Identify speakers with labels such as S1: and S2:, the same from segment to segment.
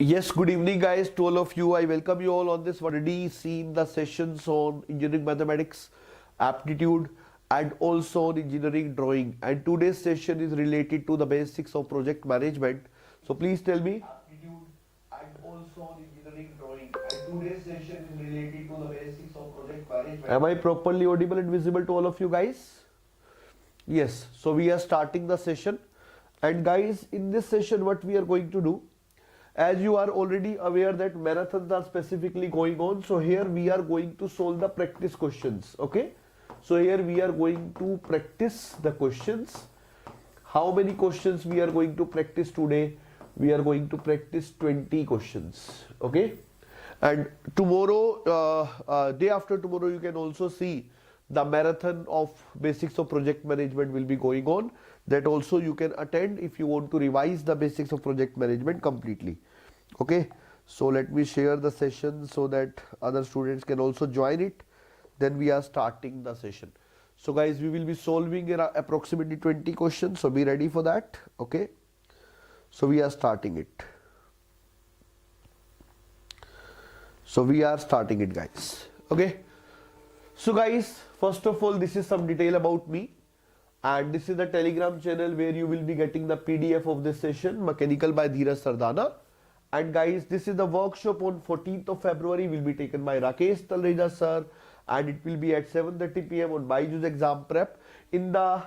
S1: Yes, good evening guys to all of you. I welcome you all on this already seen the sessions on engineering mathematics, aptitude and also on engineering drawing, and today's session is related to the basics of project management. So please tell me aptitude and also on engineering drawing, and today's session is related to the basics of project management. Am I properly audible and visible to all of you guys? Yes, so we are starting the session, and guys, in this session what we are going to do, as you are already aware that marathons are specifically going on, so here we are going to solve the practice questions. Okay, so here we are going to practice the questions. How many questions we are going to practice today? We are going to practice 20 questions. Okay, and tomorrow, day after tomorrow, you can also see the marathon of basics of project management will be going on. That also you can attend if you want to revise the basics of project management completely. Okay, so let me share the session so that other students can also join it. Then we are starting the session. So guys, we will be solving approximately 20 questions, so be ready for that. Okay, so we are starting it. Guys. Okay, so guys, first of all, this is some detail about me, and this is the Telegram channel where you will be getting the PDF of this session, Mechanical by Dheeraj Sardana. And guys, this is the workshop on 14th of February, will be taken by Rakesh Talreja sir, and it will be at 7:30 PM on Byjus exam prep. In the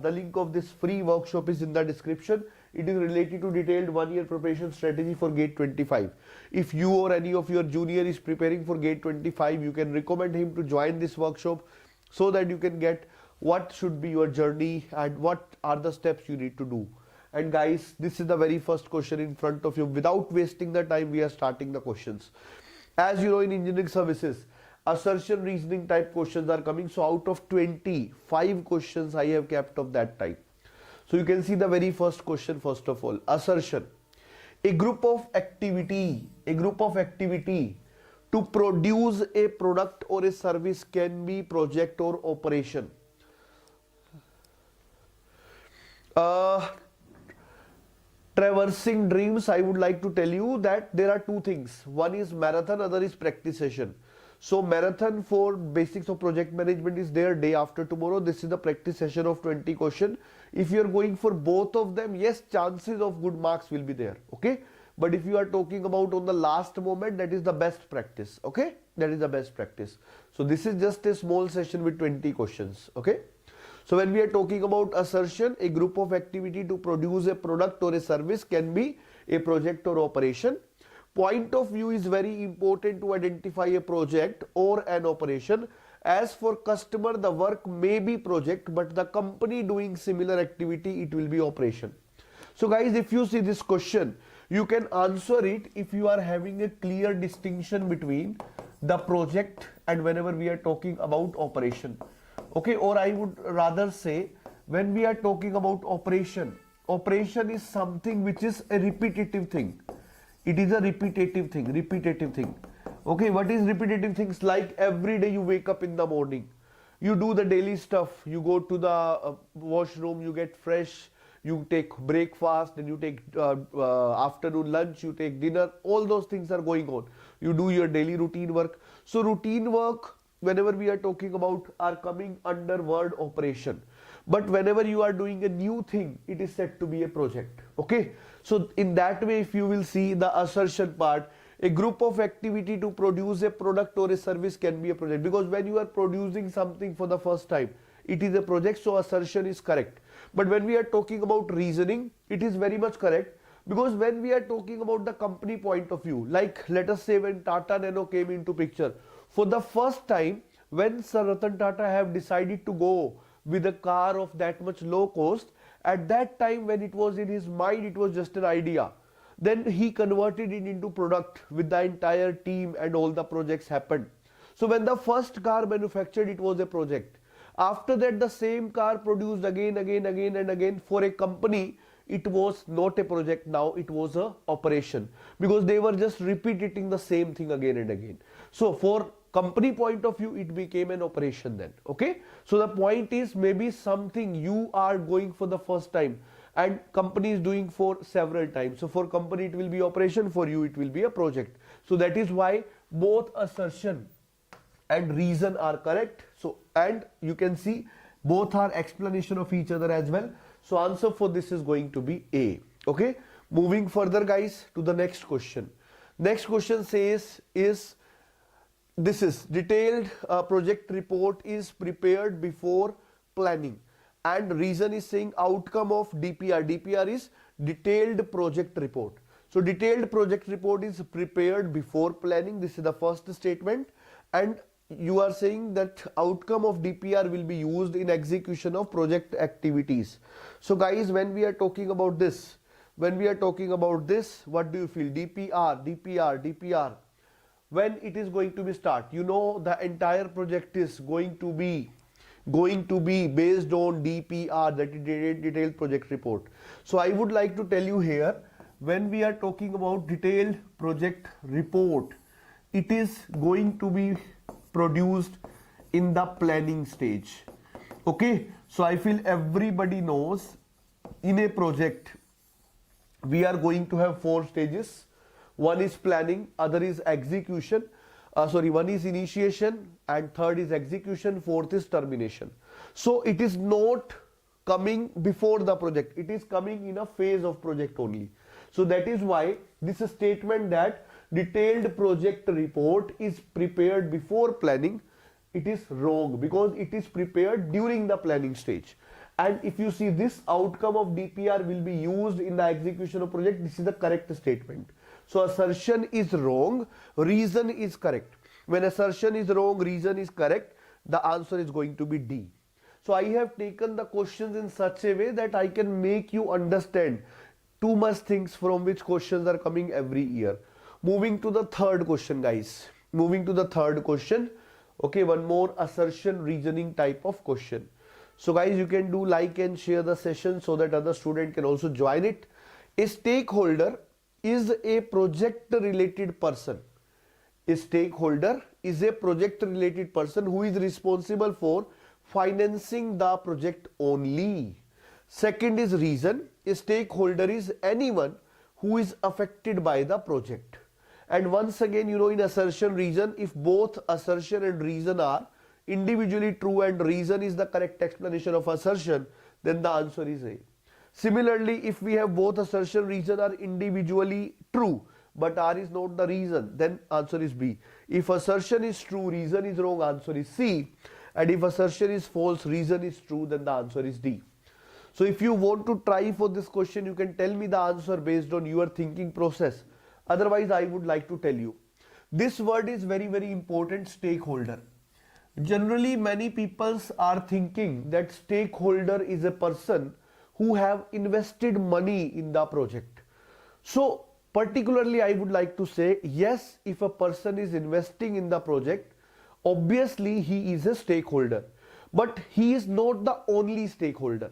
S1: link of this free workshop is in the description. It is related to detailed 1-year preparation strategy for GATE 25. If you or any of your junior is preparing for GATE 25, you can recommend him to join this workshop so that you can get what should be your journey and what are the steps you need to do. And guys, this is the very first question in front of you. Without wasting the time, we are starting the questions. As you know, in engineering services, assertion reasoning type questions are coming. So out of 25 questions I have kept of that type. So you can see the very first question. First of all, assertion. A group of activity to produce a product or a service can be project or operation. Traversing dreams, I would like to tell you that there are two things. One is marathon, other is practice session. So marathon for basics of project management is there day after tomorrow. This is the practice session of 20 question. If you are going for both of them, yes, chances of good marks will be there. Okay, but if you are talking about on the last moment, that is the best practice. Okay, that is the best practice. So this is just a small session with 20 questions. Okay, so when we are talking about assertion, a group of activity to produce a product or a service can be a project or operation. Point of view is very important to identify a project or an operation. As for customer, the work may be project, but the company doing similar activity, it will be operation. So guys, if you see this question, you can answer it if you are having a clear distinction between the project and whenever we are talking about operation. Okay, or I would rather say, when we are talking about operation is something which is a repetitive thing. It is a repetitive thing. Okay, what is repetitive things? Like every day you wake up in the morning, you do the daily stuff, you go to the washroom, you get fresh, you take breakfast, then you take afternoon lunch, you take dinner, all those things are going on. You do your daily routine work. So routine work, whenever we are talking about, are coming under word operation. But whenever you are doing a new thing, it is said to be a project. Okay, so in that way, if you will see the assertion part, a group of activity to produce a product or a service can be a project, because when you are producing something for the first time, it is a project. So assertion is correct. But when we are talking about reasoning, it is very much correct, because when we are talking about the company point of view, like let us say when Tata Nano came into picture, for the first time, when Sir Ratan Tata have decided to go with a car of that much low cost, at that time when it was in his mind, it was just an idea. Then he converted it into product with the entire team, and all the projects happened. So when the first car manufactured, it was a project. After that, the same car produced again for a company, it was not a project. Now it was a operation, because they were just repeating the same thing again and again. So for company point of view, it became an operation then. Okay, so the point is, maybe something you are going for the first time, and company is doing for several times. So for company it will be operation, for you it will be a project. So that is why both assertion and reason are correct. So, and you can see both are explanation of each other as well. So answer for this is going to be A. Okay, moving further guys to the next question. Next question says is this is detailed project report is prepared before planning, and reason is saying outcome of DPR. DPR is detailed project report. So detailed project report is prepared before planning. This is the first statement, and you are saying that outcome of DPR will be used in execution of project activities. So guys, when we are talking about this, what do you feel? DPR, when it is going to be start? You know, the entire project is going to be based on DPR, that is detailed project report. So I would like to tell you here, when we are talking about detailed project report, it is going to be produced in the planning stage. Okay, so I feel everybody knows in a project we are going to have 4 stages. One is planning, other is execution, one is initiation, and third is execution, fourth is termination. So it is not coming before the project, it is coming in a phase of project only. So that is why this statement that detailed project report is prepared before planning, it is wrong, because it is prepared during the planning stage. And if you see this outcome of DPR will be used in the execution of project, this is the correct statement. So assertion is wrong, reason is correct. When assertion is wrong, reason is correct, the answer is going to be D. So I have taken the questions in such a way that I can make you understand too much things from which questions are coming every year. Moving to the third question guys, okay, one more assertion reasoning type of question. So guys, you can do like and share the session so that other student can also join it. A stakeholder is a project related person. A stakeholder is a project related person who is responsible for financing the project only. Second is reason. A stakeholder is anyone who is affected by the project. And once again, you know, in assertion reason, if both assertion and reason are individually true and reason is the correct explanation of assertion, then the answer is A. Similarly, if we have both assertion reason are individually true but R is not the reason, then answer is B. If assertion is true, reason is wrong, answer is C. And if assertion is false, reason is true, then the answer is D. So if you want to try for this question, you can tell me the answer based on your thinking process. Otherwise, I would like to tell you, this word is very, very important, stakeholder. Generally, many people are thinking that stakeholder is a person who have invested money in the project. So particularly, I would like to say, yes, if a person is investing in the project, obviously he is a stakeholder, but he is not the only stakeholder.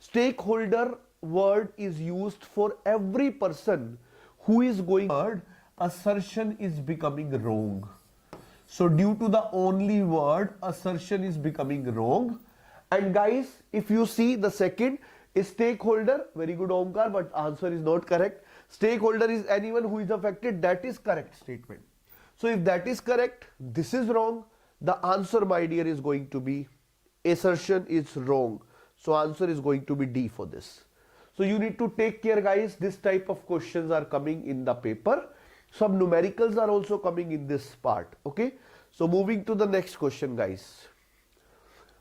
S1: Stakeholder word is used for every person who is going word, assertion is becoming wrong. So due to the only word, assertion is becoming wrong. And guys, if you see the second is stakeholder, very good Omkar, but answer is not correct. Stakeholder is anyone who is affected, that is correct statement. So if that is correct, this is wrong. The answer, my dear, is going to be assertion is wrong. So answer is going to be D for this. So you need to take care guys, this type of questions are coming in the paper. Some numericals are also coming in this part. Okay. So moving to the next question guys.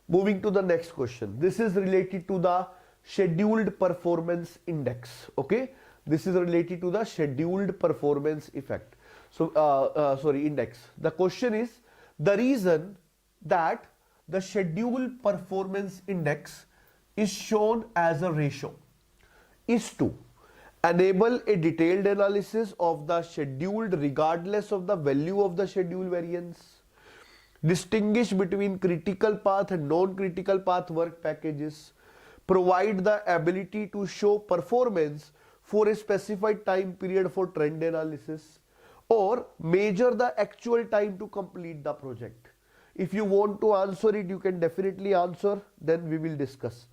S1: Moving to the next question. This is related to the scheduled performance index. Okay. This is related to the scheduled performance effect. So index. The question is the reason that the scheduled performance index is shown as a ratio is to enable a detailed analysis of the scheduled regardless of the value of the schedule variance, distinguish between critical path and non-critical path work packages, provide the ability to show performance for a specified time period for trend analysis, or measure the actual time to complete the project. If you want to answer it, you can definitely answer, then we will discuss.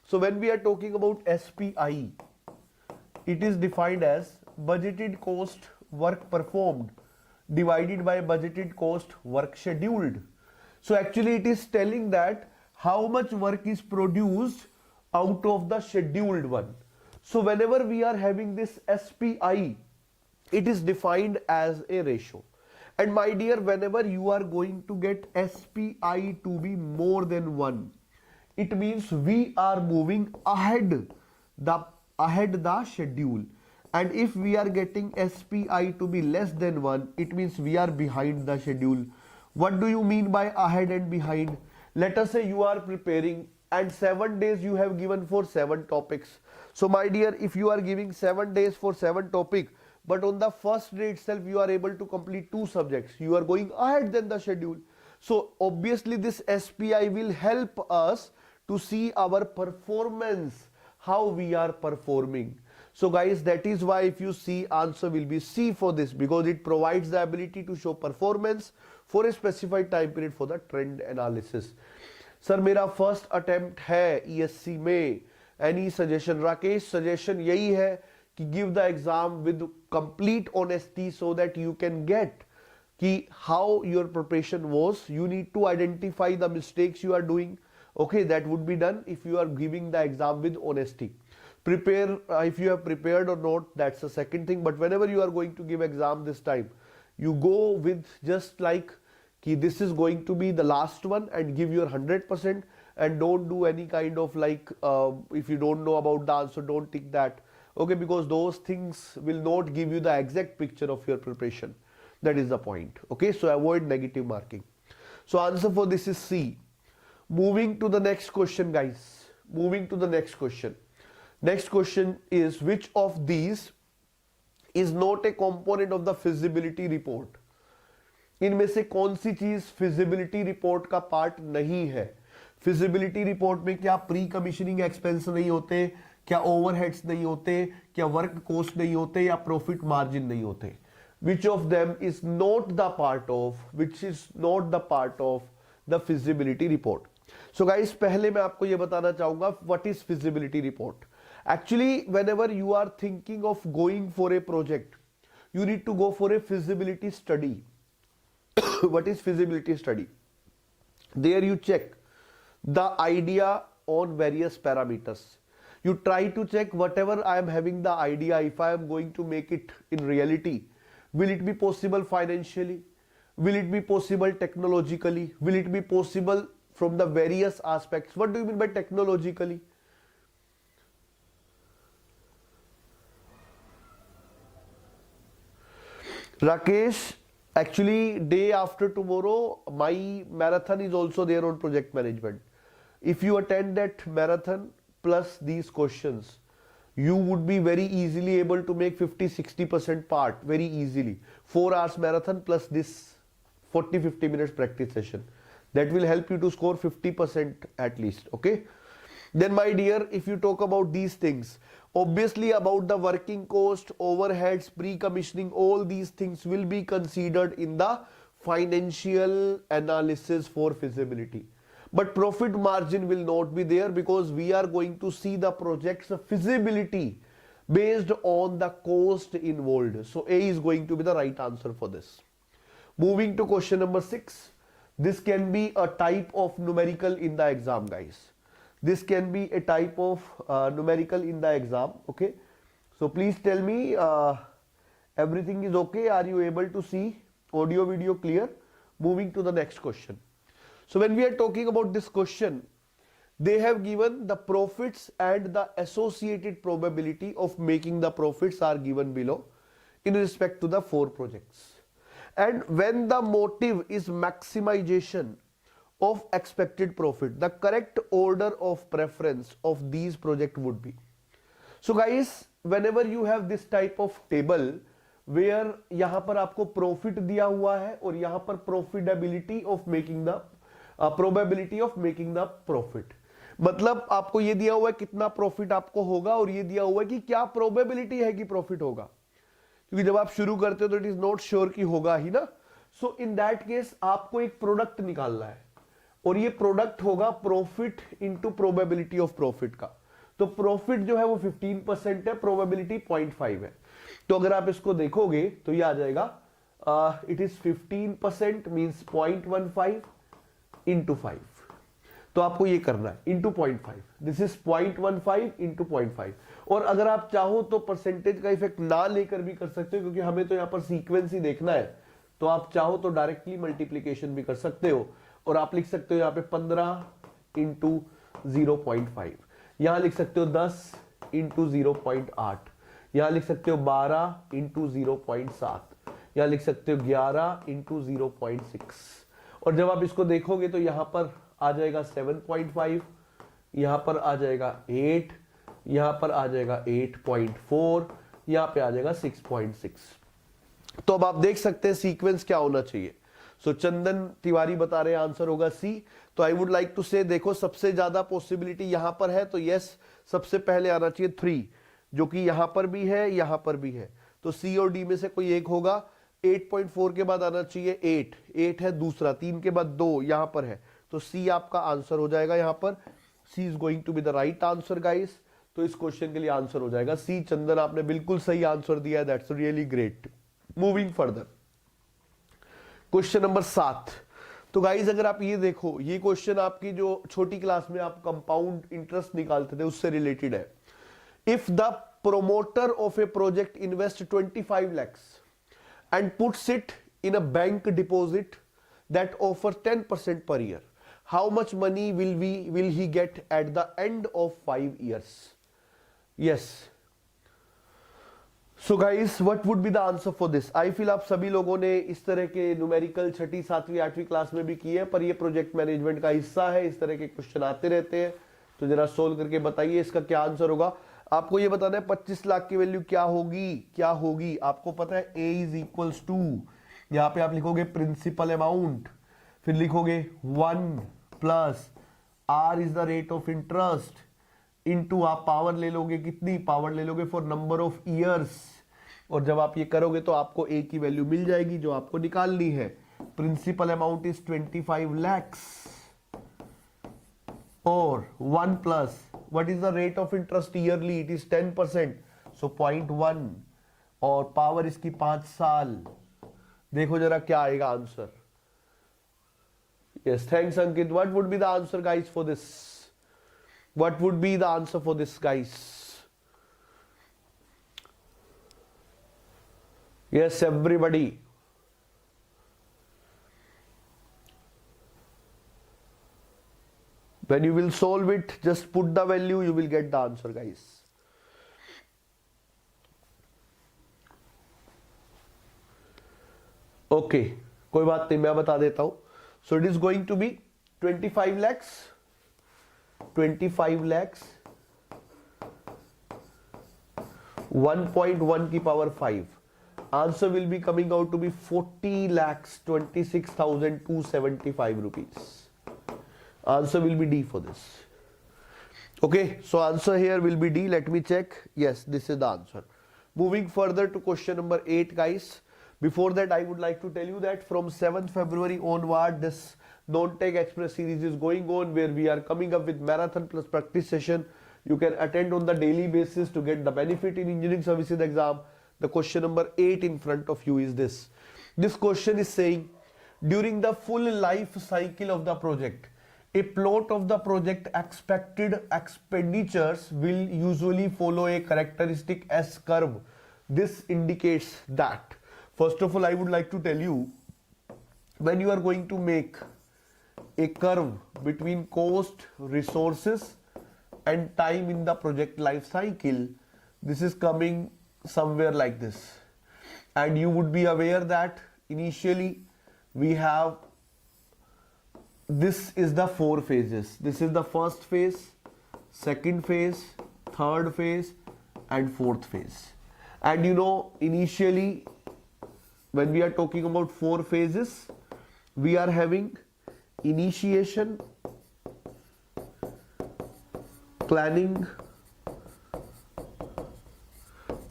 S1: So when we are talking about SPI, it is defined as budgeted cost work performed divided by budgeted cost work scheduled. So actually it is telling that how much work is produced out of the scheduled one. So whenever we are having this SPI, it is defined as a ratio. And my dear, whenever you are going to get SPI to be more than 1, it means we are moving ahead the schedule. And if we are getting SPI to be less than 1, it means we are behind the schedule. What do you mean by ahead and behind? Let us say you are preparing and 7 days you have given for 7 topics. So my dear, if you are giving 7 days for 7 topics, but on the first day itself you are able to complete 2 subjects, you are going ahead than the schedule. So obviously this SPI will help us to see our performance, how we are performing. So guys, that is why if you see, answer will be C for this, because it provides the ability to show performance for a specified time period for the trend analysis. Sir मेरा first attempt है ESC में, any suggestion? Rakesh, suggestion यही है कि give the exam with complete honesty so that you can get कि how your preparation was. You need to identify the mistakes you are doing. Okay, that would be done if you are giving the exam with honesty. Prepare, if you have prepared or not, that's the second thing. But whenever you are going to give exam this time, you go with just like ki this is going to be the last one and give your 100%, and don't do any kind of like if you don't know about the answer, don't tick that. Okay, because those things will not give you the exact picture of your preparation. That is the point. Okay, so avoid negative marking. So answer for this is C. Moving to the next question, guys. Moving to the next question. Next question is, which of these is not a component of the feasibility report? इनमें से कौन सी चीज feasibility report का part नहीं है? feasibility report में क्या pre commissioning expense नहीं होते, क्या ओवरहेड्स नहीं होते, क्या वर्क कॉस्ट नहीं होते, या प्रॉफिट मार्जिन नहीं होते? Which of them is not the part of, which is not the part of the feasibility report? So guys, पहले मैं आपको ये बताना चाहूंगा what is feasibility report. Actually, whenever you are thinking of going for a project, you need to go for a feasibility study. What is feasibility study? There you check the idea on various parameters. You try to check whatever I am having the idea, if I am going to make it in reality, will it be possible financially? Will it be possible technologically? Will it be possible from the various aspects? What do you mean by technologically? Rakesh, actually day after tomorrow my marathon is also there on project management. If you attend that marathon plus these questions, you would be very easily able to make 50-60% part very easily. 4 hours marathon plus this 40-50 minutes practice session. That will help you to score 50% at least. Okay. Then my dear, if you talk about these things, obviously about the working cost, overheads, pre-commissioning, all these things will be considered in the financial analysis for feasibility. But profit margin will not be there, because we are going to see the project's feasibility based on the cost involved. So A is going to be the right answer for this. Moving to question number 6. This can be a type of numerical in the exam, guys. This can be a type of numerical in the exam. Okay. So please tell me everything is okay. Are you able to see audio, video clear? Moving to the next question. So when we are talking about this question, they have given the profits and the associated probability of making the profits are given below in respect to the 4 projects. And when the motive is maximization of expected profit, the correct order of preference of these projects would be. So guys, whenever you have this type of table where यहाँ पर आपको profit दिया हुआ है और यहाँ पर profitability of making the probability of making the profit, मतलब आपको ये दिया हुआ है कितना प्रॉफिट आपको होगा और ये दिया हुआ है कि क्या प्रोबेबिलिटी है कि प्रॉफिट होगा, क्योंकि जब आप शुरू करते हो तो इट इज नॉट श्योर कि होगा ही ना. सो इन दैट केस आपको एक प्रोडक्ट निकालना है. और ये प्रोडक्ट होगा profit into probability of profit का। तो प्रॉफिट जो है वो 15% है, प्रोबेबिलिटी 0.5 है। तो अगर आप इसको देखोगे तो ये आ जाएगा इट इज 15% मींस 0.15 इंटू 5। तो आपको ये करना है इंटू 0.5, दिस इज 0.15 इंटू 0.5। और अगर आप चाहो तो परसेंटेज का इफेक्ट ना लेकर भी कर सकते हो, क्योंकि हमें तो यहाँ पर सीक्वेंस ही देखना है। तो आप चाहो तो डायरेक्टली मल्टीप्लीकेशन भी कर सकते हो, और आप लिख सकते हो यहाँ पे 15 इंटू 0.5, यहां लिख सकते हो 10 इंटू 0.8, यहां लिख सकते हो 12 इंटू 0.7, यहां लिख सकते हो 11 इंटू 0.6। और जब आप इसको देखोगे तो यहां पर आ जाएगा 7.5, यहां पर आ जाएगा 8, यहां पर आ जाएगा 8.4, यहां पे आ जाएगा 6.6। तो अब आप देख सकते हैं सीक्वेंस क्या होना चाहिए। सो चंदन तिवारी बता रहे हैं आंसर होगा सी। तो आई वुड लाइक टू से, देखो सबसे ज्यादा पॉसिबिलिटी यहां पर है, तो यस सबसे पहले आना चाहिए 3, जो कि यहां पर भी है यहां पर भी है। तो सी और डी में से कोई एक होगा। 8.4 के बाद आना चाहिए 8 है दूसरा, 3 के बाद 2 यहां पर है, तो सी आपका आंसर हो जाएगा। यहां पर C is going to be the right answer guys. तो इस क्वेश्चन के लिए आंसर हो जाएगा सी। चंदन आपने बिल्कुल सही आंसर दिया है, that's really great. Moving further, question number 7। तो गाइज अगर आप ये देखो, ये क्वेश्चन आपकी जो छोटी क्लास में आप कंपाउंड इंटरेस्ट निकालते थे उससे रिलेटेड है। If the promoter of A project invest 25 lakhs and puts it in a bank deposit that offers 10% per year, how much money will he get at the end of 5 years? Yes. So guys, what would be the answer for this? I feel आप सभी लोगों ने इस तरह के numerical 6ठी 7वीं 8वीं class में भी किए हैं, पर ये प्रोजेक्ट मैनेजमेंट का हिस्सा है, इस तरह के क्वेश्चन आते रहते हैं। तो जरा सोल्व करके बताइए इसका क्या आंसर होगा। आपको ये बताना है 25 लाख की वैल्यू क्या होगी। आपको पता है A इज इक्वल्स टू, यहां पे आप लिखोगे प्रिंसिपल अमाउंट, फिर लिखोगे 1 plus R is the rate of interest into आप पावर ले लोगे, कितनी पावर ले लोगे फॉर नंबर ऑफ ईयर्स। और जब आप ये करोगे तो आपको A की वैल्यू मिल जाएगी जो आपको निकालनी है। प्रिंसिपल अमाउंट इज 25 lakhs और 1 plus what is the rate of interest yearly, it is 10%, so 0.1 और पावर इसकी 5 साल। देखो जरा क्या आएगा answer. yes, thanks Ankit. what would be the answer guys for this? what would be the answer for this guys? yes everybody, when you will solve it, just put the value, you will get the answer guys. Okay, कोई बात नहीं, मैं बता देता हूं। So it is going to be 25 lakhs 1.1 की power 5। Answer will be coming out to be 40,26,275 rupees. Answer will be D for this. Okay, so answer here will be D. Let me check. Yes, this is the answer. Moving further to question number 8 guys. Before that I would like to tell you that from 7th February onward this non-tech express series is going on, where we are coming up with marathon plus practice session. You can attend on the daily basis to get the benefit in engineering services exam. The question number 8 in front of you is this. This question is saying, during the full life cycle of the project, a plot of the project expected expenditures will usually follow a characteristic S curve. This indicates that, first of all, I would like to tell you, when you are going to make a curve between cost, resources and time in the project life cycle, this is coming somewhere like this. And you would be aware that initially we have, this is the 4 phases. This is the first phase, second phase, third phase and fourth phase. And you know, initially when we are talking about 4 phases, we are having initiation, planning,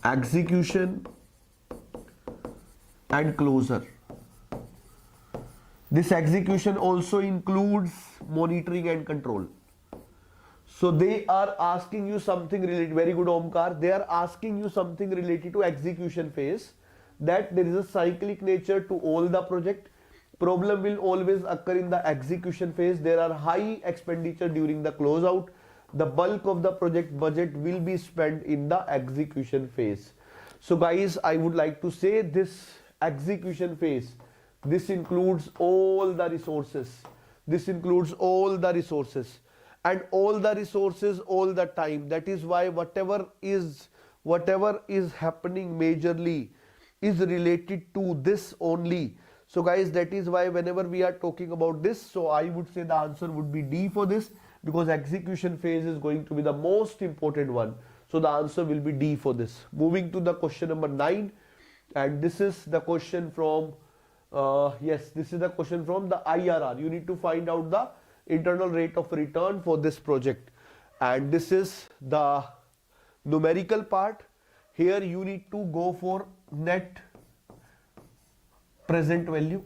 S1: execution and closure. This execution also includes monitoring and control. So they are asking you something related, very good Omkar, they are asking you something related to execution phase, that there is a cyclic nature to all the project. Problem will always occur in the execution phase. There are high expenditure during the closeout. The bulk of the project budget will be spent in the execution phase. So guys, I would like to say this execution phase, this includes all the resources. This includes all the resources and all the resources all the time. That is why whatever is happening majorly is related to this only. So guys, that is why whenever we are talking about this, so I would say the answer would be D for this, because execution phase is going to be the most important one. So the answer will be D for this. Moving to the question number 9, and this is the question from this is the question from the IRR. You need to find out the internal rate of return for this project, and this is the numerical part. Here you need to go for net present value,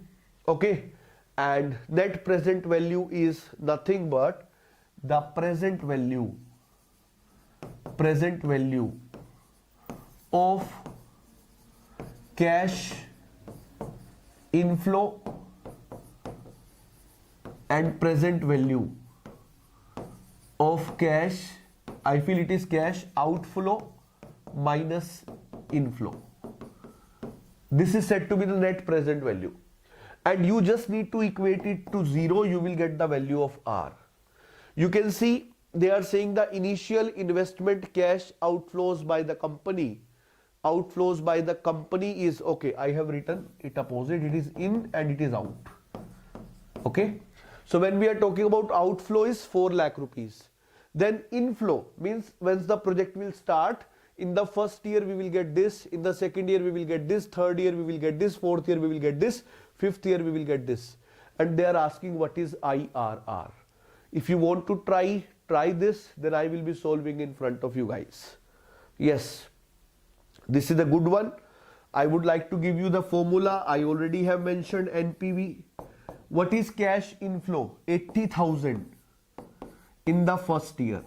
S1: okay, and net present value is nothing but the present value of cash inflow and present value of cash, I feel it is cash outflow minus inflow. This is said to be the net present value, and you just need to equate it to 0. You will get the value of R. You can see they are saying the initial investment cash outflows by the company. Outflows by the company is, okay, I have written it opposite. It is in and it is out. Okay. So when we are talking about outflow is 4 lakh rupees. Then inflow means when the project will start. In the first year we will get this, in the second year we will get this, third year we will get this, fourth year we will get this, fifth year we will get this. And they are asking what is IRR. If you want to try this, then I will be solving in front of you guys. Yes, this is a good one. I would like to give you the formula. I already have mentioned NPV. What is cash inflow? 80,000 in the first year.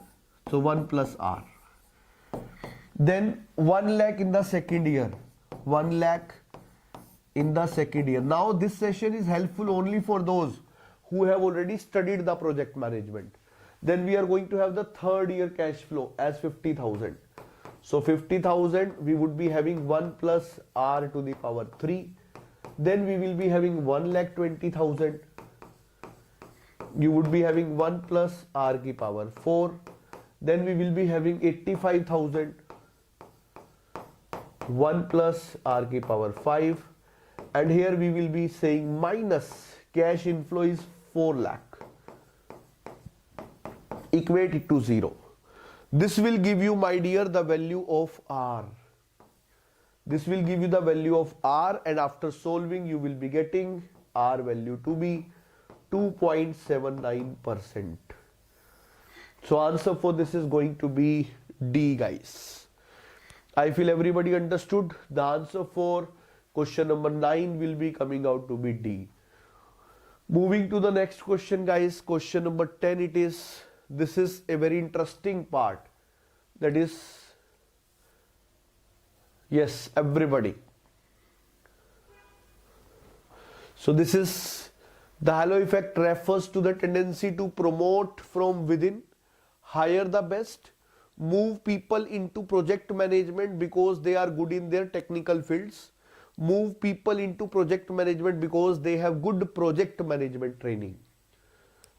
S1: So 1 plus R. Then 1 lakh in the second year. 1 lakh in the second year. Now this session is helpful only for those who have already studied the project management. Then we are going to have the third year cash flow as 50,000. So 50,000 we would be having 1 plus R to the power 3. Then we will be having 1,20,000. You would be having 1 plus R ki power 4. Then we will be having 85,000. 1 plus R ki power 5. And here we will be saying minus cash inflow is 4 lakh. Equate it to 0. This will give you, my dear, the value of R. This will give you the value of R, and after solving you will be getting R value to be 2.79%. So answer for this is going to be D, guys. I feel everybody understood. The answer for question number 9 will be coming out to be D. Moving to the next question, guys. Question number 10 it is. This is a very interesting part. That is, yes, everybody. So this is, the halo effect refers to the tendency to promote from within, hire the best, move people into project management because they are good in their technical fields, move people into project management because they have good project management training.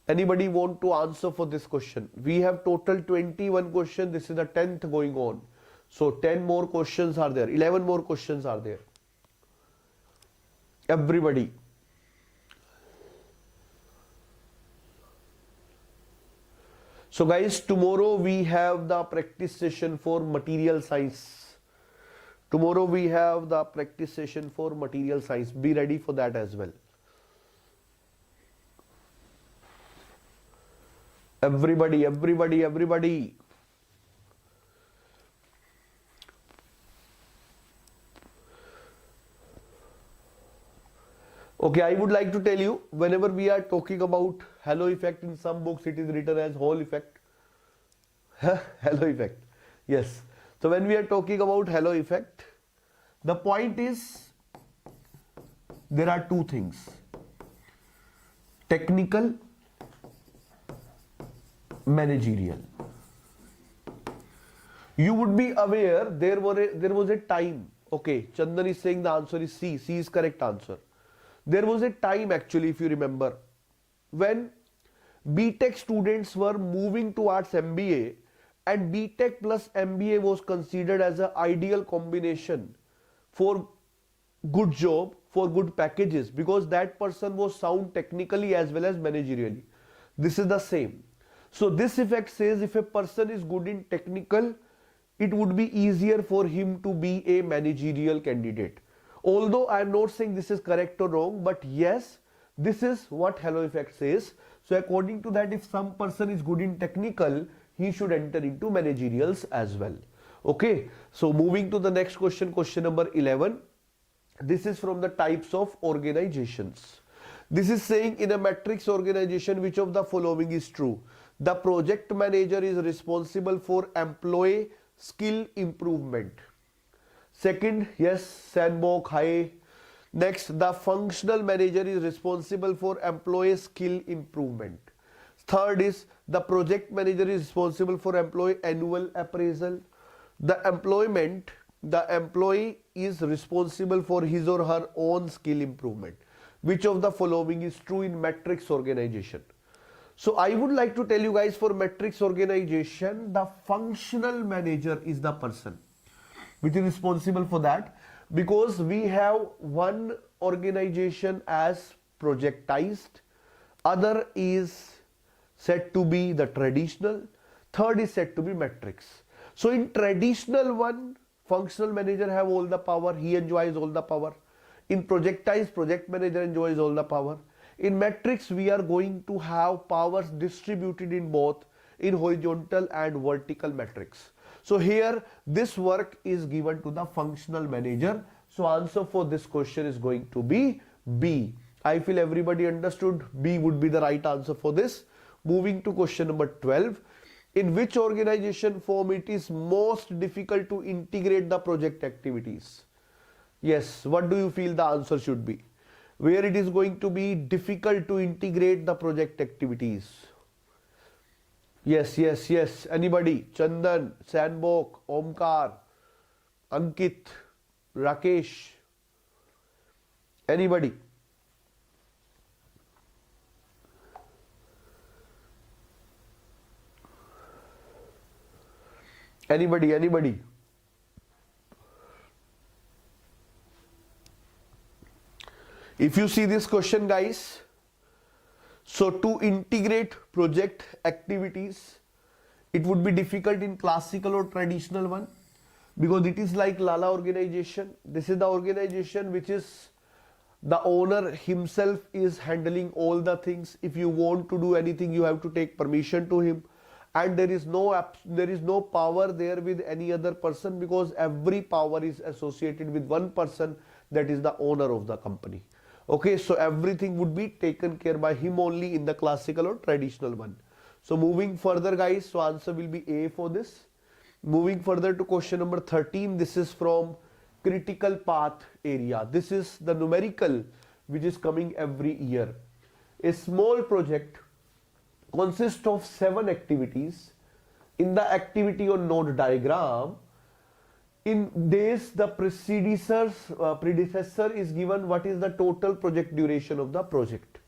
S1: Anybody want to answer for this question? We have total 21 questions. This is the 10th going on. So 10 more questions are there. 11 more questions are there. Everybody. So guys, tomorrow we have the practice session for material science. Tomorrow we have the practice session for material science. Be ready for that as well. Everybody. Okay, I would like to tell you, whenever we are talking about halo effect. In some books it is written as Hall effect. Halo effect. Yes. So when we are talking about halo effect, the point is there are two things: technical, managerial. You would be aware there was a time. Okay, Chandan is saying the answer is C. C is correct answer. There was a time actually, if you remember, when BTech students were moving towards MBA, and BTech plus MBA was considered as an ideal combination for good job, for good packages, because that person was sound technically as well as managerially. This is the same. So this effect says if a person is good in technical, it would be easier for him to be a managerial candidate. Although I am not saying this is correct or wrong, but yes, this is what halo effect says. So according to that, if some person is good in technical, he should enter into managerials as well. Okay, so moving to the next question, question number 11. This is from the types of organizations. This is saying in a matrix organization, which of the following is true? The project manager is responsible for employee skill improvement. Second, yes, Sandbox, high. Next, the functional manager is responsible for employee skill improvement. Third is the project manager is responsible for employee annual appraisal. The employee is responsible for his or her own skill improvement. Which of the following is true in matrix organization? So I would like to tell you guys, for matrix organization, the functional manager is the person which is responsible for that, because we have one organization as projectized, other is said to be the traditional, third is said to be matrix. So in traditional one, functional manager have all the power, he enjoys all the power. In projectized, project manager enjoys all the power. In matrix, we are going to have powers distributed in both, in horizontal and vertical matrix. So here this work is given to the functional manager. So answer for this question is going to be B. I feel everybody understood. B would be the right answer for this. Moving to question number 12. In which organization form it is most difficult to integrate the project activities? Yes, what do you feel the answer should be? Where it is going to be difficult to integrate the project activities? Yes, yes, yes. Anybody? Chandan, Sandbok, Omkar, Ankit, Rakesh. Anybody? Anybody? If you see this question, guys, so to integrate project activities, it would be difficult in classical or traditional one, because it is like Lala organization. This is the organization which is the owner himself is handling all the things. If you want to do anything, you have to take permission to him, and there is no power there with any other person, because every power is associated with one person, that is the owner of the company. Okay, so everything would be taken care by him only in the classical or traditional one. So moving further, guys, so answer will be A for this. Moving further to question number 13. This is from critical path area. This is the numerical which is coming every year. A small project consists of 7 activities. In the activity on node diagram, in this the predecessor is given what is the total project duration of the project.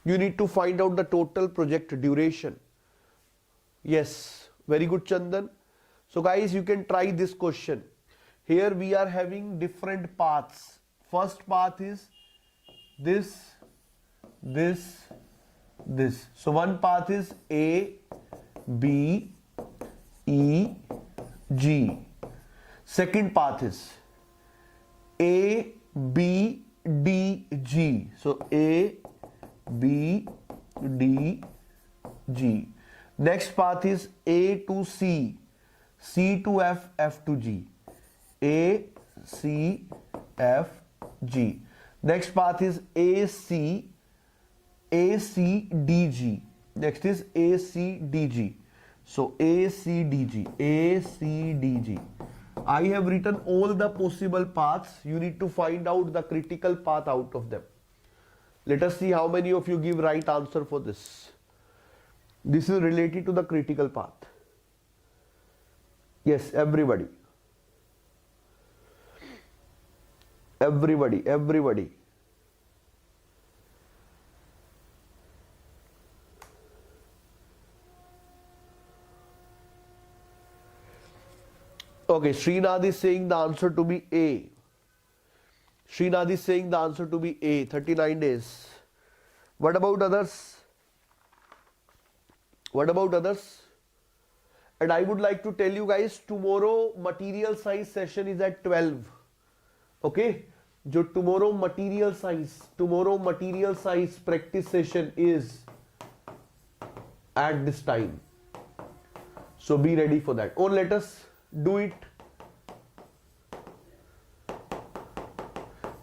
S1: You need to find out the total project duration. Yes, very good, Chandan. So guys, you can try this question. Here we are having different paths. First path is this. So one path is A, B, E, G. Second path is A, B, D, G. So A, B, D, G. Next path is A to C, C to F, F to G. A, C, F, G. Next path is A, C, ACDG. Next is ACDG. So ACDG. I have written all the possible paths. You need to find out the critical path out of them. Let us see how many of you give right answer for this. This is related to the critical path. Yes, everybody. Everybody. Okay, Srinath is saying the answer to be A. Srinath is saying the answer to be A, 39 days. What about others? What about others? And I would like to tell you guys, tomorrow material science session is at 12. Okay? जो tomorrow material science practice session is at this time. So be ready for that. Or let us do it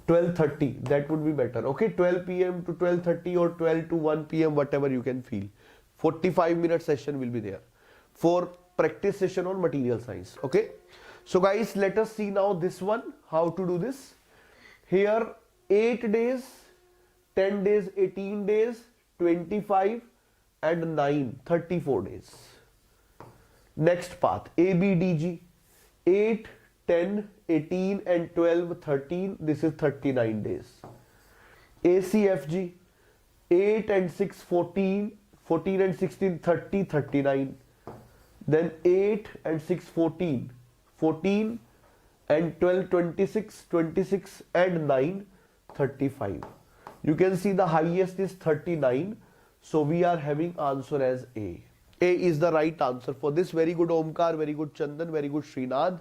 S1: 12:30. That would be better. Okay, 12 p.m. to 12:30 or 12 to 1 p.m. whatever you can feel. 45-minute session will be there for practice session on material science. Okay, so guys, let us see now this one, how to do this. Here 8 days, 10 days, 18 days, 25 and 9, 34 days. Next path, ABDG, 8, 10, 18 and 12, 13, this is 39 days. ACFG, 8 and 6, 14, 14 and 16, 30, 39. Then 8 and 6, 14, 14 and 12, 26, 26 and 9, 35. You can see the highest is 39. So we are having answer as A. A is the right answer for this. Very good Omkar, very good Chandan, very good Srinath.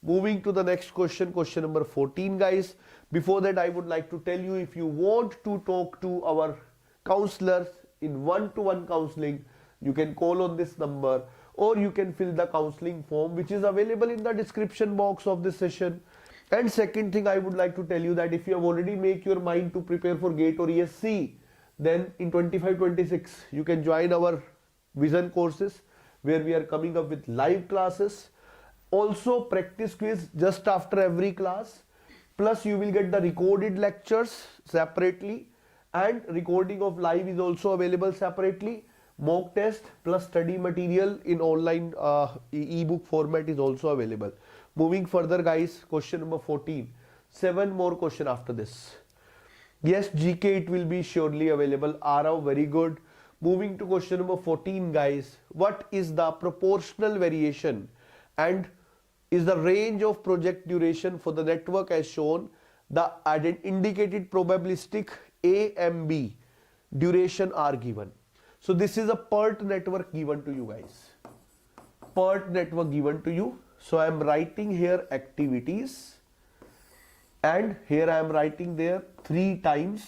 S1: Moving to the next question, question number 14 guys. Before that, I would like to tell you, if you want to talk to our counselors in one-to-one counseling, you can call on this number or you can fill the counseling form which is available in the description box of this session. And second thing I would like to tell you that if you have already made your mind to prepare for GATE or ESE, then in 25-26 you can join our vision courses where we are coming up with live classes. Also practice quiz just after every class. Plus you will get the recorded lectures separately and recording of live is also available separately. Mock test plus study material in online ebook format is also available. Moving further guys, question number 14. 7 more question after this. Yes, GK it will be surely available. Arav, very good. Moving to question number 14 guys. What is the proportional variation and is the range of project duration for the network as shown? The indicated probabilistic A and B duration are given. So this is a PERT network given to you guys. PERT network given to you. So I am writing here activities and here I am writing there 3 times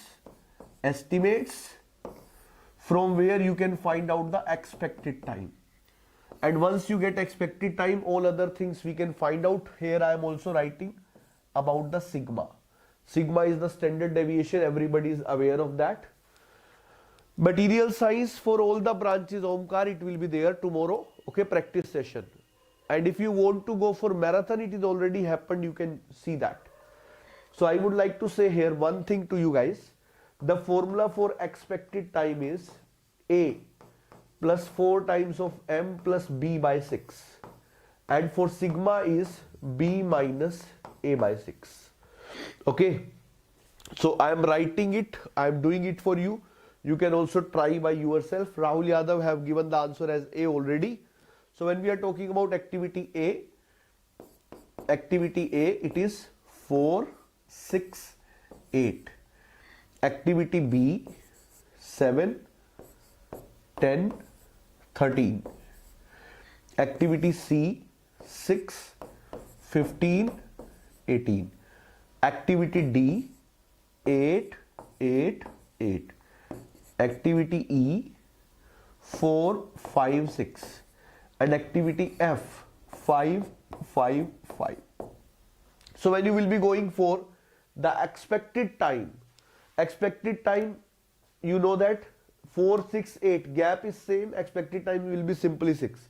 S1: estimates from where you can find out the expected time. And once you get expected time, all other things we can find out. Here I am also writing about the sigma. Sigma is the standard deviation. Everybody is aware of that. Material science for all the branches, Omkar, it will be there tomorrow. Okay, practice session. And if you want to go for marathon, it is already happened. You can see that. So I would like to say here one thing to you guys. The formula for expected time is A plus 4 times of M plus B by 6. And for sigma is B minus A by 6. Okay. So I am writing it. I am doing it for you. You can also try by yourself. Rahul Yadav have given the answer as A already. So when we are talking about activity A, it is 4, 6, 8. Activity B, 7, 10, 13. Activity C, 6, 15, 18. Activity D, 8, 8, 8. Activity E, 4, 5, 6. And activity F, 5, 5, 5. So when you will be going for the expected time, you know that 4, 6, 8, gap is same, expected time will be simply 6.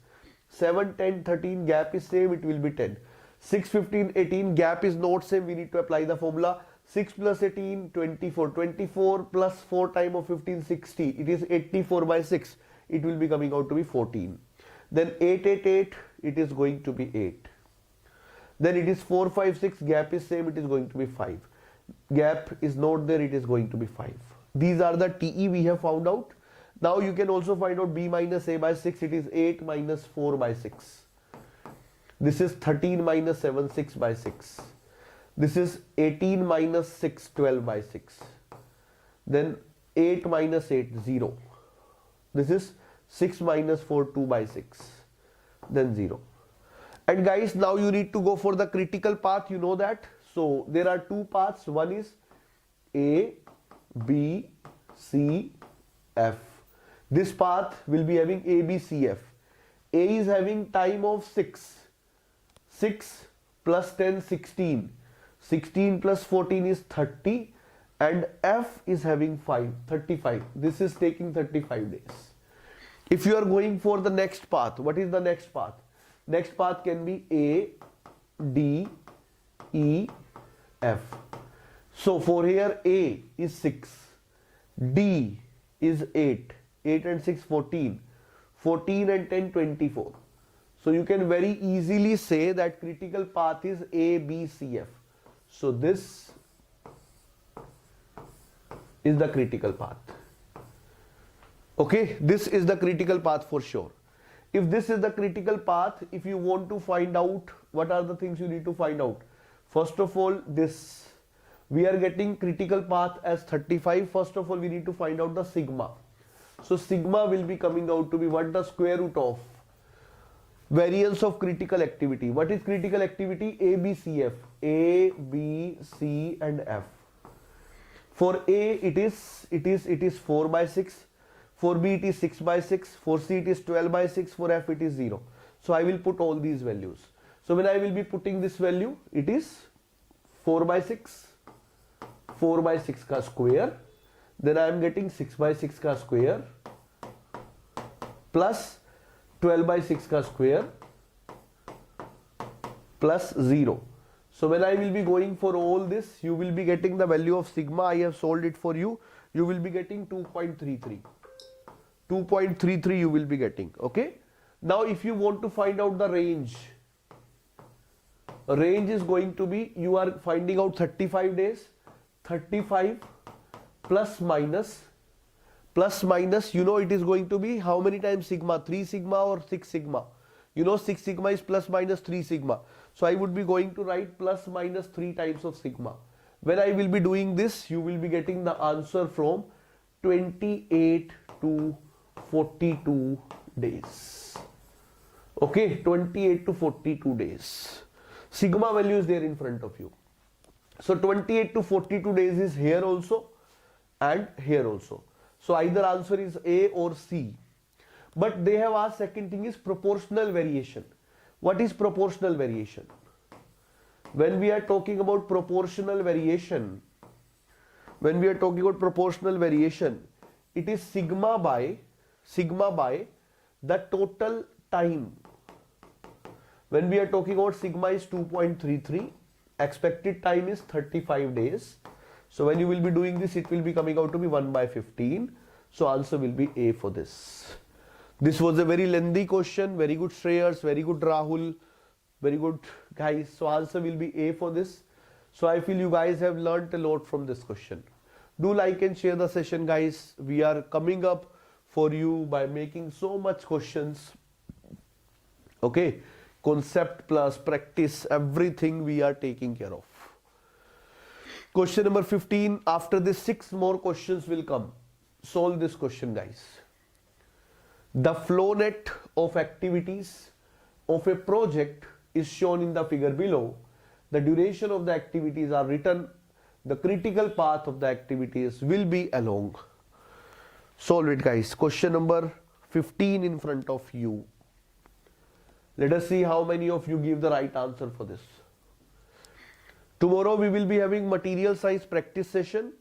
S1: 7, 10, 13, gap is same, it will be 10. 6, 15, 18, gap is not same, we need to apply the formula. 6 plus 18, 24. 24 plus 4 time of 15, 60. It is 84 by 6. It will be coming out to be 14. Then 8, 8, 8, it is going to be 8. Then it is 4, 5, 6, gap is same, it is going to be 5. Gap is not there, it is going to be 5. These are the TE we have found out. Now you can also find out B minus A by 6, it is 8 minus 4 by 6. This is 13 minus 7, 6 by 6. This is 18 minus 6, 12 by 6. Then 8 minus 8, 0. This is 6 minus 4, 2 by 6. Then 0. And guys, now you need to go for the critical path, you know that. So there are two paths. One is A, B, C, F. This path will be having A, B, C, F. A is having time of 6. 6 plus 10, 16. 16 plus 14 is 30. And F is having 35. This is taking 35 days. If you are going for the next path, what is the next path? Next path can be A, D, E, F. So for here A is 6, D is 8, 8 and 6, 14, 14 and 10, 24. So you can very easily say that critical path is A, B, C, F. So this is the critical path. Okay, this is the critical path for sure. If this is the critical path, if you want to find out what are the things you need to find out. First of all, this we are getting critical path as 35. First of all, we need to find out the sigma. So sigma will be coming out to be what? The square root of variance of critical activity. What is critical activity? A, B, C, F. A, B, C and F. For A it is 4 by 6. For B it is 6 by 6. For C it is 12 by 6. For F it is 0. So I will put all these values. So when I will be putting this value, it is 4 by 6. 4 by 6 ka square. Then I am getting 6 by 6 ka square plus 12 by 6 ka square plus 0. So when I will be going for all this, you will be getting the value of sigma. I have solved it for you. You will be getting 2.33. 2.33 you will be getting. Okay. Now if you want to find out the range is going to be, you are finding out 35 days. 35 plus minus, you know it is going to be how many times sigma? 3 sigma or 6 sigma? You know 6 sigma is plus minus 3 sigma. So I would be going to write plus minus 3 times of sigma. When I will be doing this, you will be getting the answer from 28 to 42 days. Okay, 28 to 42 days. Sigma value is there in front of you. So 28 to 42 days is here also and here also. So either answer is A or C. But they have asked second thing is proportional variation. What is proportional variation? When we are talking about proportional variation, it is sigma by the total time. When we are talking about sigma is 2.33, expected time is 35 days. So when you will be doing this, it will be coming out to be 1 by 15. So answer will be A for this. This was a very lengthy question. Very good Shreyas, very good Rahul, very good guys. So answer will be A for this. So I feel you guys have learnt a lot from this question. Do like and share the session, guys. We are coming up for you by making so much questions. Okay, concept plus practice, everything we are taking care of. Question number 15. After this, 6 more questions will come. Solve this question, guys. The flow net of activities of a project is shown in the figure below. The duration of the activities are written. The critical path of the activities will be along. Solve it, guys. Question number 15 in front of you. Let us see how many of you give the right answer for this. Tomorrow we will be having material science practice session.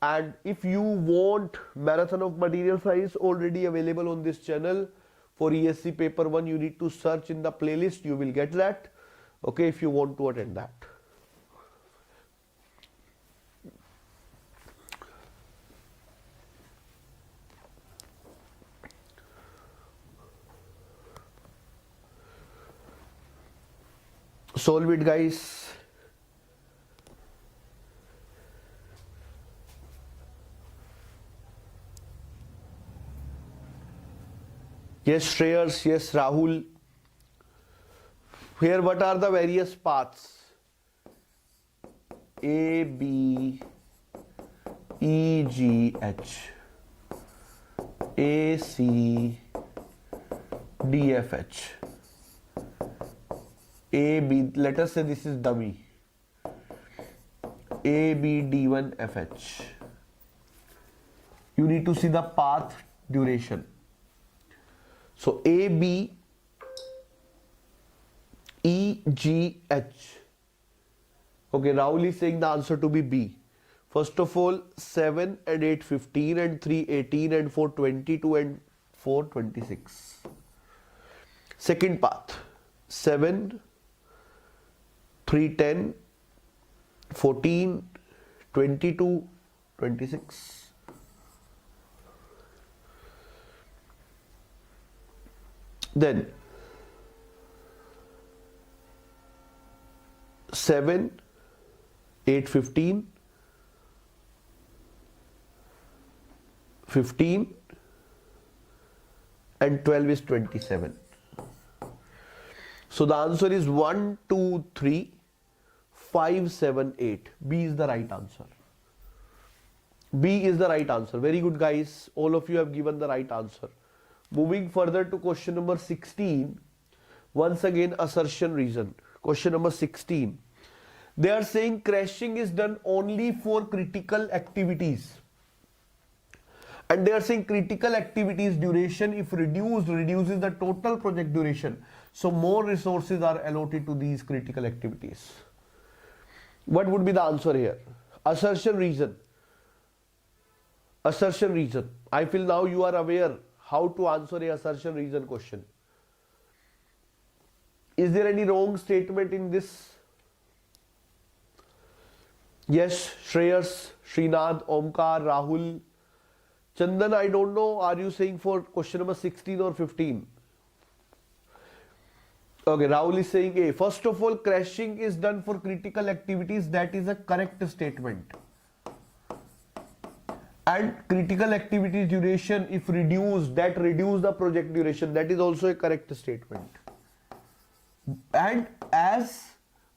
S1: And if you want marathon of material science already available on this channel for ESE paper 1, you need to search in the playlist, you will get that. Okay, if you want to attend that. Solve it, guys. Yes, Shreyas, yes, Rahul. Here, what are the various paths? A, B, E, G, H, A, C, D, F, H. A, B, let us say this is dummy. A, B, D1, F, H. You need to see the path duration. So A, B, E, G, H. Okay, Rahul is saying the answer to be B. First of all, 7 and 8, 15 and 3, 18 and 4, 22 and 4, 26. Second path, 7, 3, 10, 14, 22, 26. Then 7, 8, 15, 15 and 12 is 27. So the answer is 1, 2, 3, 5, 7, 8. B is the right answer. B is the right answer. Very good, guys. All of you have given the right answer. Moving further to question number 16. Once again, assertion reason. Question number 16. They are saying crashing is done only for critical activities. And they are saying critical activities duration, if reduced, reduces the total project duration. So more resources are allotted to these critical activities. What would be the answer here? Assertion reason. Assertion reason. I feel now you are aware how to answer a assertion reason question. Is there any wrong statement in this? Yes, Shreyas, Srinath, Omkar, Rahul. Chandan, I don't know, are you saying for question number 16 or 15? Okay, Rahul is saying A. First of all, crashing is done for critical activities. That is a correct statement. And critical activity duration, if reduced, that reduce the project duration. That is also a correct statement. And as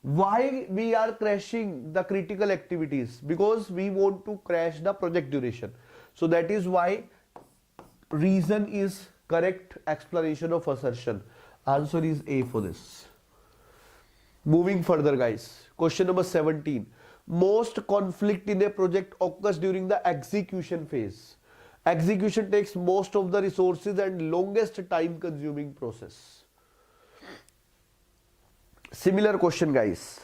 S1: why we are crashing the critical activities? Because we want to crash the project duration. So that is why reason is correct explanation of assertion. Answer is A for this. Moving further, guys. Question number 17. Most conflict in a project occurs during the execution phase. Execution takes most of the resources and longest time consuming process. Similar question, guys.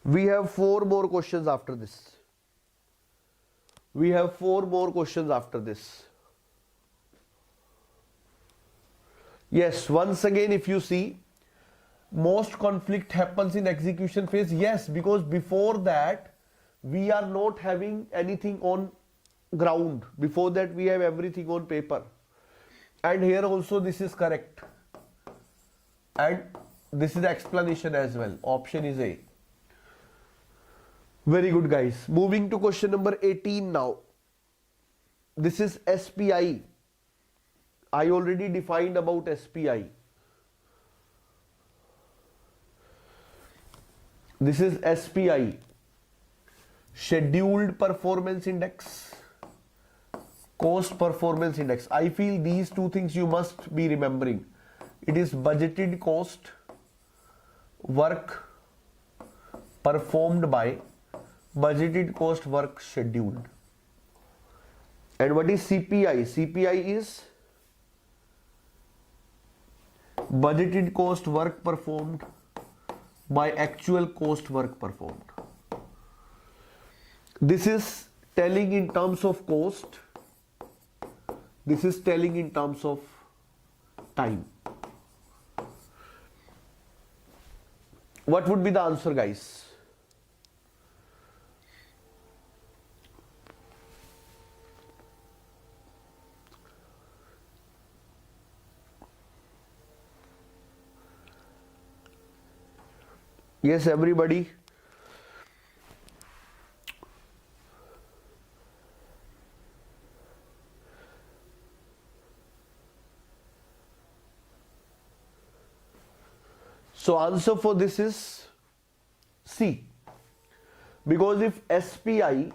S1: We have 4 more questions after this. We have 4 more questions after this. Yes, once again, if you see, most conflict happens in execution phase. Yes, because before that we are not having anything on ground. Before that we have everything on paper. And here also this is correct. And this is the explanation as well. Option is A. Very good, guys. Moving to question number 18 now. This is SPI. I already defined about SPI. This is SPI, Scheduled Performance Index, Cost Performance Index. I feel these two things you must be remembering. It is budgeted cost, work performed by, budgeted cost, work scheduled. And what is CPI? CPI is budgeted cost, work performed by actual cost, work performed. This is telling in terms of cost, this is telling in terms of time. What would be the answer, guys? Yes, everybody. So answer for this is C. Because if SPI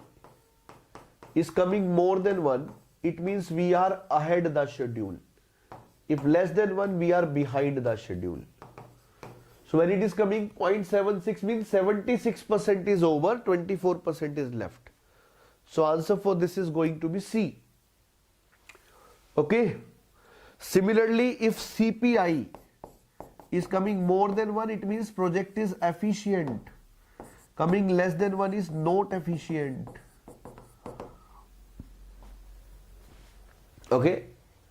S1: is coming more than 1, it means we are ahead the schedule. If less than 1, we are behind the schedule. So when it is coming 0.76 means 76% is over, 24% is left. So answer for this is going to be C. Okay. Similarly, if CPI is coming more than 1, it means project is efficient. Coming less than 1 is not efficient. Okay.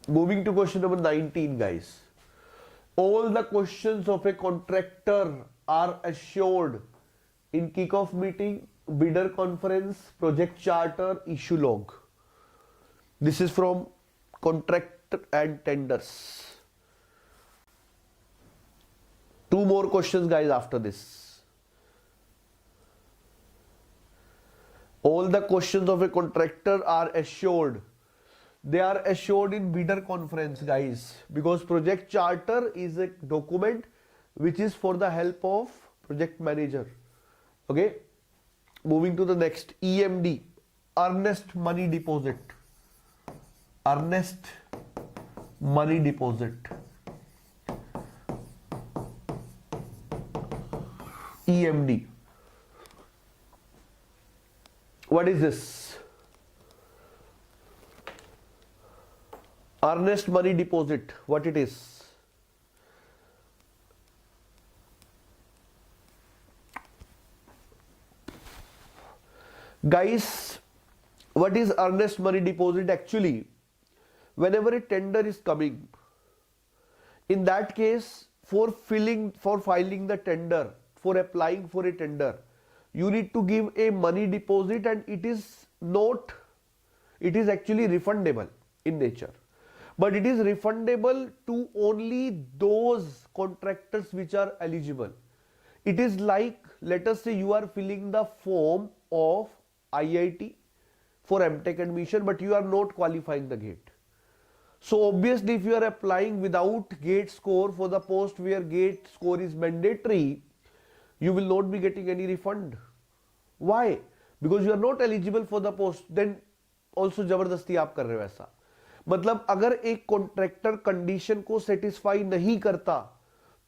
S1: Moving to question number 19, guys. All the questions of a contractor are assured in kickoff meeting, bidder conference, project charter, issue log. This is from contract and tenders. 2 more questions, guys, after this. All the questions of a contractor are assured. They are assured in bidder conference, guys, because project charter is a document which is for the help of project manager. Okay. Moving to the next, EMD, earnest money deposit. Earnest money deposit. EMD. What is this? Earnest money deposit. What it is? Guys, what is earnest money deposit? Actually, whenever a tender is coming, in that case, for filing the tender, for applying for a tender, you need to give a money deposit, and it is actually refundable in nature. But it is refundable to only those contractors which are eligible. It is like, let us say you are filling the form of IIT for MTech admission, but you are not qualifying the gate. So obviously, if you are applying without gate score for the post where gate score is mandatory, you will not be getting any refund. Why? Because you are not eligible for the post. Then also जबरदस्ती आप कर रहे हो ऐसा. मतलब अगर एक contractor condition को सेटिस्फाई नहीं करता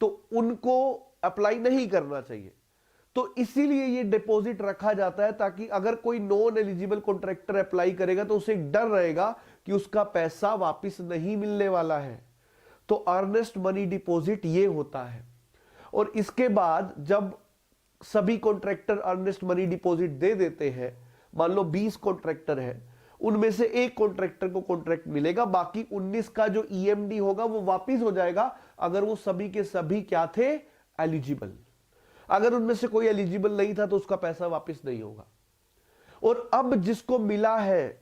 S1: तो उनको अप्लाई नहीं करना चाहिए. तो इसीलिए ये डिपॉजिट रखा जाता है, ताकि अगर कोई नॉन एलिजिबल कॉन्ट्रैक्टर अप्लाई करेगा तो उसे डर रहेगा कि उसका पैसा वापस नहीं मिलने वाला है. तो अर्नेस्ट मनी डिपॉजिट ये होता है. और इसके बाद जब सभी कॉन्ट्रैक्टर अर्नेस्ट मनी डिपॉजिट दे देते हैं, मान लो 20 कॉन्ट्रैक्टर है, उनमें से एक कॉन्ट्रैक्टर को कॉन्ट्रैक्ट मिलेगा, बाकी 19 का जो ईएमडी होगा वो वापस हो जाएगा अगर वो सभी के सभी क्या थे, एलिजिबल. अगर उनमें से कोई एलिजिबल नहीं था तो उसका पैसा वापस नहीं होगा. और अब जिसको मिला है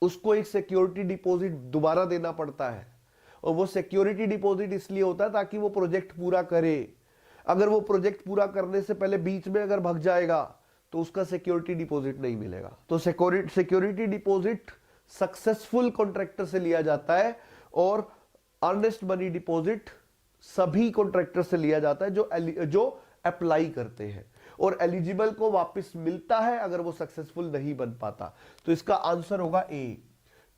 S1: उसको एक सिक्योरिटी डिपॉजिट दोबारा देना पड़ता है, और वो सिक्योरिटी डिपॉजिट इसलिए होता है ताकि वो प्रोजेक्ट पूरा करे. अगर वो प्रोजेक्ट पूरा करने से पहले बीच में अगर भाग जाएगा तो उसका सिक्योरिटी डिपॉजिट नहीं मिलेगा. तो सिक्योरिटी डिपॉजिट सक्सेसफुल कॉन्ट्रैक्टर से लिया जाता है, और अर्नेस्ट मनी डिपॉजिट सभी कॉन्ट्रैक्टर से लिया जाता है जो अप्लाई करते हैं, और एलिजिबल को वापस मिलता है अगर वो सक्सेसफुल नहीं बन पाता. तो इसका आंसर होगा ए.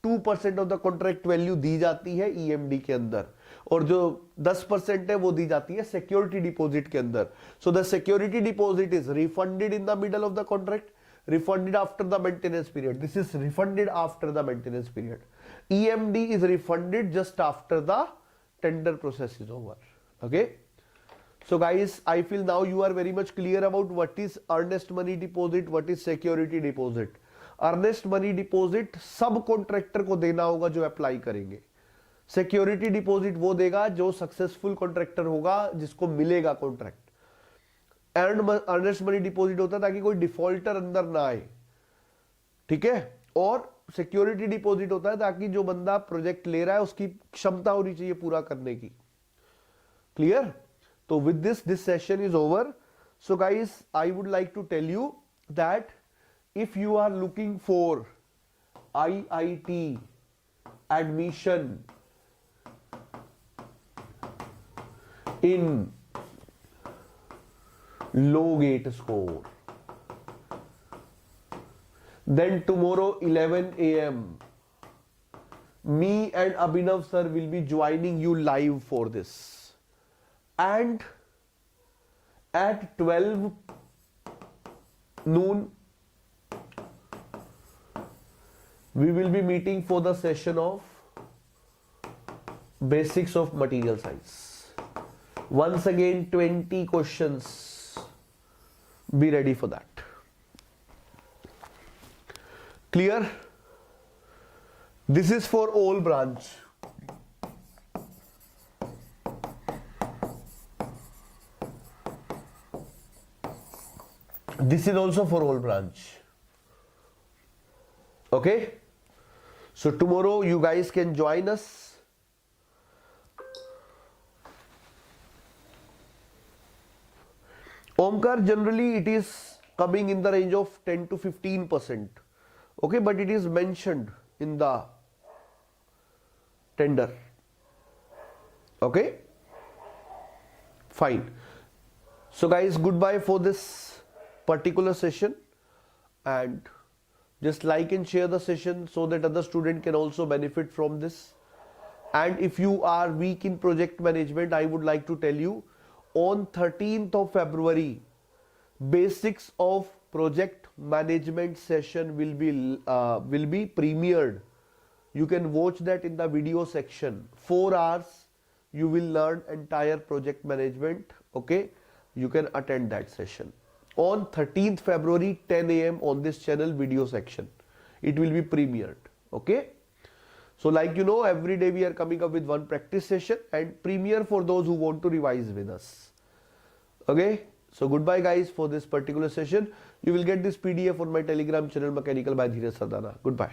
S1: 2% ऑफ द कॉन्ट्रैक्ट वैल्यू दी जाती है ईएमडी के अंदर, और जो 10% है वो दी जाती है सिक्योरिटी डिपॉजिट के अंदर. So the security deposit is refunded in the middle of the contract, refunded after the maintenance period. This is refunded after the maintenance period. EMD is refunded just after the tender process is over. Okay, so guys, I feel now you are very much clear about what is earnest money deposit, what is security deposit. Earnest money deposit सब contractor को देना होगा जो apply करेंगे। Security deposit वो देगा जो successful contractor होगा, जिसको मिलेगा कॉन्ट्रैक्ट। अर्नेस्ट मनी डिपॉजिट होता है ताकि कोई डिफॉल्टर अंदर ना आए, ठीक है। और सिक्योरिटी डिपॉजिट होता है ताकि जो बंदा प्रोजेक्ट ले रहा है उसकी क्षमता होनी चाहिए पूरा करने की। क्लियर? तो with this session is over. So guys, I would like to tell you that if you are looking for IIT admission in low gate score, then tomorrow 11 a.m. me and Abhinav sir will be joining you live for this, and at 12 noon we will be meeting for the session of basics of material science. Once again 20 questions, be ready for that. Clear? This is for all branch. This is also for all branch. Okay? So tomorrow you guys can join us. Omkar, generally it is coming in the range of 10 to 15%. Okay, but it is mentioned in the tender. Okay? Fine. So guys, goodbye for this particular session, and just like and share the session so that other student can also benefit from this. And if you are weak in project management, I would like to tell you, on 13th of February, basics of project management session will be premiered. You can watch that in the video section. 4 hours you will learn entire project management. Okay, you can attend that session on 13th February 10 a.m. on this channel video section. It will be premiered. Okay, so like you know, every day we are coming up with one practice session and premiere for those who want to revise with us. Okay, so goodbye guys for this particular session. You will get this PDF on my Telegram channel, Mechanical by Dheeraj Sardana. Goodbye.